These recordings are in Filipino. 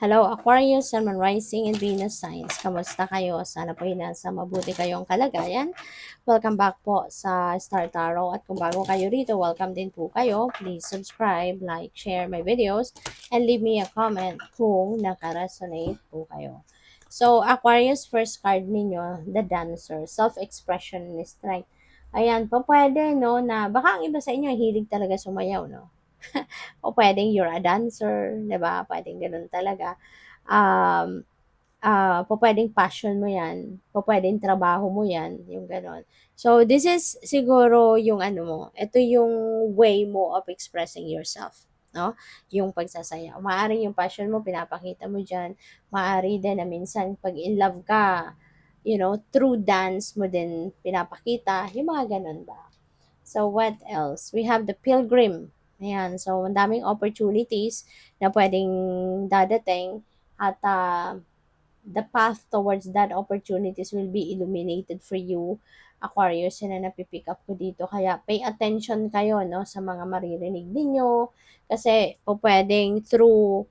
Hello Aquarius, Sun, Moon Rising, and Venus signs. Kamusta kayo? Sana po nasa mabuti kayong kalagayan. Welcome back po sa Star Tarot. At kung bago kayo rito, welcome din po kayo. Please subscribe, like, share my videos, and leave me a comment kung nakaresonate po kayo. So, Aquarius, first card ninyo, the Dancer, self-expression and strength. Ayan, po pwede, no, na baka ang iba sa inyo, hilig talaga sumayaw, no? O pwedeng you're a dancer, 'di ba? Pwedeng gano'n talaga. Um, Pupuwedeng passion mo 'yan, pupuwedeng trabaho mo 'yan, yung gano'n. So, this is siguro yung ano mo, ito yung way mo of expressing yourself, 'no, yung pagsasayaw. Maaaring yung passion mo pinapakita mo diyan, maaari din na minsan 'pag in love ka, through dance mo din pinapakita, yung mga gano'n ba. So, what else? We have the pilgrim. Ayan. So, ang daming opportunities na pwedeng dadating at the path towards that opportunities will be illuminated for you, Aquarius. Yan na napipick up ko dito. Kaya pay attention kayo, no, sa mga maririnig ninyo. Kasi po pwedeng through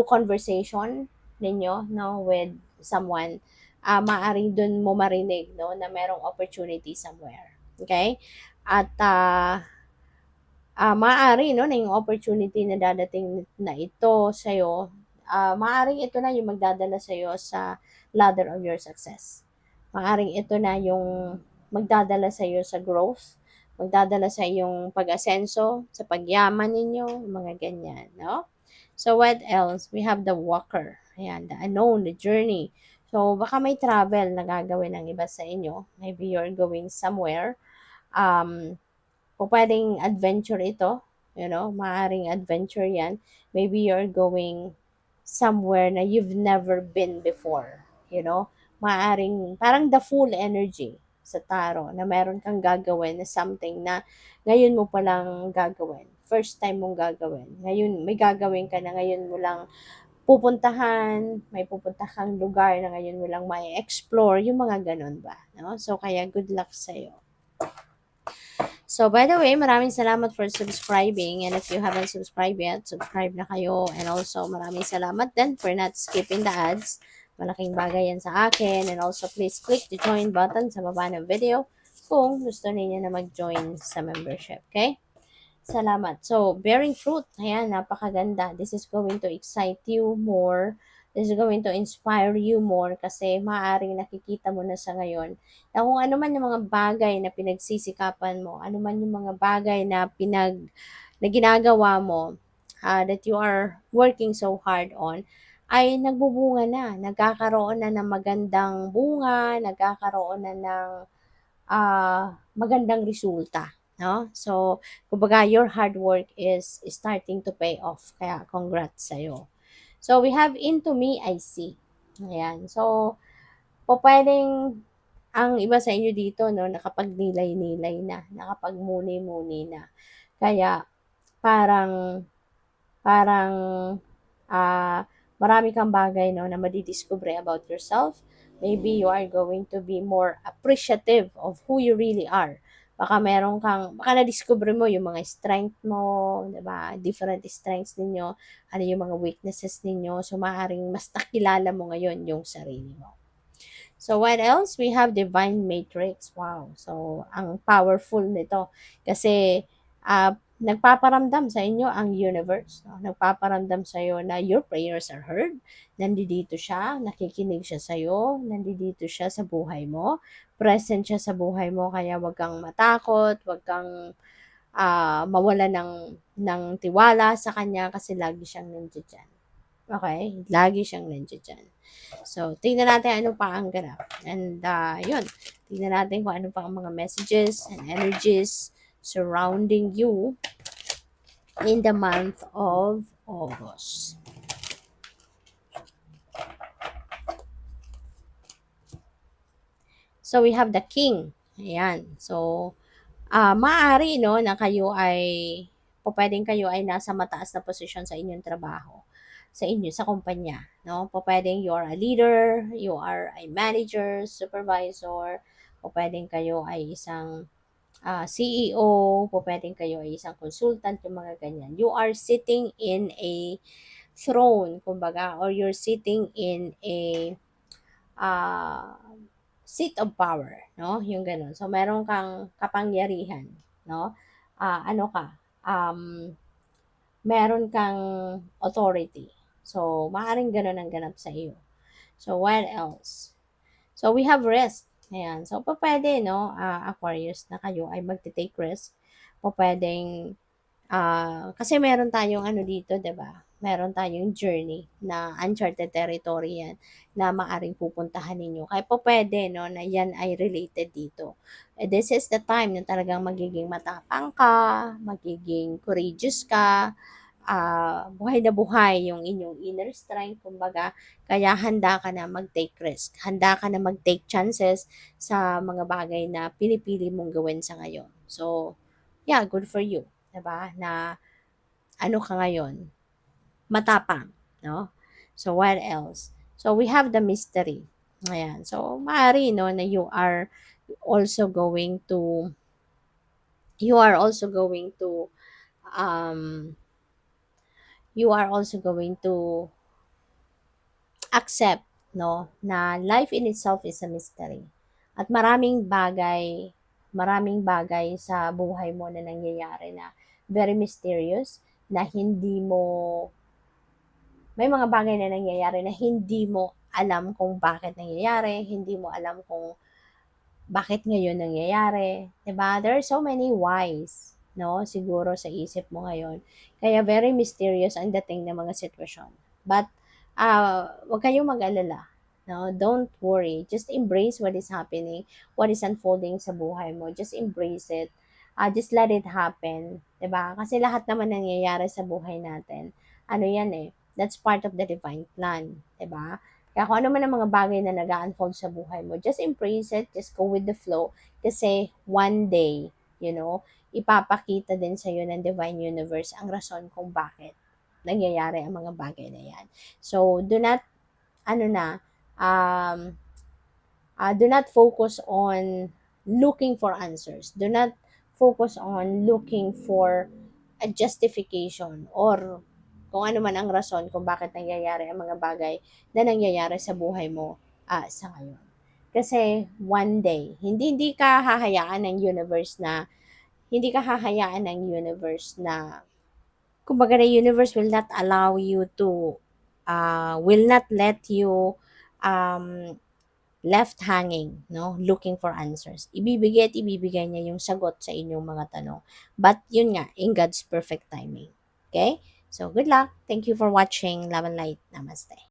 conversation ninyo, no, with someone, maaaring dun mo marinig, no, na merong opportunity somewhere. Okay? At maaari 'no, na yung opportunity na dadating na ito sa'yo, maaaring ito na yung magdadala sa'yo sa ladder of your success. Maaaring ito na yung magdadala sa'yo sa growth, magdadala sa iyong pag-asenso, sa pagyaman ninyo, mga ganyan, 'no? So, what else? We have the walker, ayan, the unknown, the journey. So, baka may travel na gagawin ng iba sa inyo. Maybe you're going somewhere, um, pupuwedeng adventure ito, maaaring adventure 'yan. Maybe you're going somewhere na you've never been before, Maaaring parang the full energy sa tarot na meron kang gagawin na something na ngayon mo palang gagawin, first time mong gagawin. Ngayon may gagawin ka na ngayon mo lang pupuntahan, may pupunta kang lugar na ngayon mo lang mae-explore, yung mga gano'n ba, 'no? So, kaya good luck sa'yo. So, by the way, maraming salamat for subscribing. And if you haven't subscribed yet, subscribe na kayo. And also, maraming salamat din for not skipping the ads. Malaking bagay yan sa akin. And also, please click the join button sa baba ng video kung gusto niyo na mag-join sa membership. Okay? Salamat. So, bearing fruit. Ayan, napakaganda. This is going to excite you more. This is going to inspire you more kasi maaaring nakikita mo na sa ngayon na kung ano man yung mga bagay na pinagsisikapan mo, ano man yung mga bagay na ginagawa mo, that you are working so hard on, ay nagbubunga na. Nagkakaroon na ng magandang bunga, nagkakaroon na ng magandang resulta, no? So, kumbaga, your hard work is starting to pay off. Kaya, congrats sa'yo. So, we have Into Me, I See. Ayan. So, pwedeng ang iba sa inyo dito, no, nakapagnilay-nilay na, nakapagmuni-muni na. Kaya, parang, parang, marami kang bagay, no, na madidiscover about yourself. Maybe you are going to be more appreciative of who you really are. Baka na-discover mo yung mga strength mo, 'di ba? Different strengths ninyo, ano yung mga weaknesses ninyo. So, maaaring mas nakilala mo ngayon yung sarili mo. So, what else? We have Divine Matrix. Wow. So, ang powerful nito. Kasi, nagpaparamdam sa inyo ang universe. No? Nagpaparamdam sa iyo na your prayers are heard. Nandito siya, nakikinig siya sa iyo, nandito siya sa buhay mo, present siya sa buhay mo, kaya wag kang matakot, wag kang mawala ng tiwala sa kanya kasi lagi siyang nandiyan. Okay? Lagi siyang nandiyan. So, tingnan natin ano pa ang ganap. And, yun. Tingnan natin kung ano pa ang mga messages and energies surrounding you in the month of August. So, we have the King. Ayan. So, maaari, no, na pwedeng kayo ay nasa mataas na posisyon sa inyong trabaho, sa kumpanya, no? Pwedeng you are a leader, you are a manager, supervisor, pwedeng kayo ay isang CEO, pwedeng kayo ay isang consultant, yung mga ganyan. You are sitting in a throne, kumbaga, or you're sitting in a uh, seat of power, no? Yung ganun. So, meron kang kapangyarihan, no? Ano ka, um, meron kang authority. So, maaaring ganun ang ganap sa iyo. So, what else? So, we have risk. Ayan. So, pa pwede, no, Aquarius, na kayo ay magte-take risk. Pa pwedeng kasi meron tayong ano dito, 'di ba? Meron tayong journey na uncharted territory yan na maaring pupuntahan ninyo. Kaya po pwede, no, na yan ay related dito. This is the time na talagang magiging matapang ka, magiging courageous ka, buhay na buhay yung inyong inner strength, kumbaga, kaya handa ka na mag-take risk. Handa ka na mag-take chances sa mga bagay na pinipili mong gawin sa ngayon. So, yeah, good for you. 'Di ba? Na ano ka ngayon, matapang, no? So, what else? So, we have the mystery. Ayan. So, maaari, no, na also going to, you are also going to, um, you are also going to accept, no, na life in itself is a mystery. At maraming bagay sa buhay mo na nangyayari na very mysterious, na hindi mo, may mga bagay na nangyayari na hindi mo alam kung bakit nangyayari, hindi mo alam kung bakit ngayon nangyayari, 'di ba? There are so many whys, no, siguro sa isip mo ngayon. Kaya very mysterious ang dating ng mga sitwasyon. But, 'wag kayong mag-alala, no? Don't worry. Just embrace what is happening, what is unfolding sa buhay mo. Just embrace it. Just let it happen, 'di ba? Kasi lahat naman nangyayari sa buhay natin, ano 'yan eh, that's part of the divine plan, 'di ba? Kaya kung ano man ang mga bagay na nag-unfold sa buhay mo, just embrace it, just go with the flow. Kasi one day, ipapakita din sa'yo ng Divine Universe ang rason kung bakit nangyayari ang mga bagay na yan. So, ano na, um, do not focus on looking for answers. Do not focus on looking for a justification or kung ano man ang rason kung bakit nangyayari ang mga bagay na nangyayari sa buhay mo sa ngayon. Kasi one day, hindi ka hahayaan ng universe na, hindi ka hahayaan ng universe na, kumbaga, the universe will not allow you to, will not let you um, left hanging, no? Looking for answers. Ibibigay at ibibigay niya yung sagot sa inyong mga tanong. But yun nga, in God's perfect timing. Okay? So, good luck. Thank you for watching. Love and light. Namaste.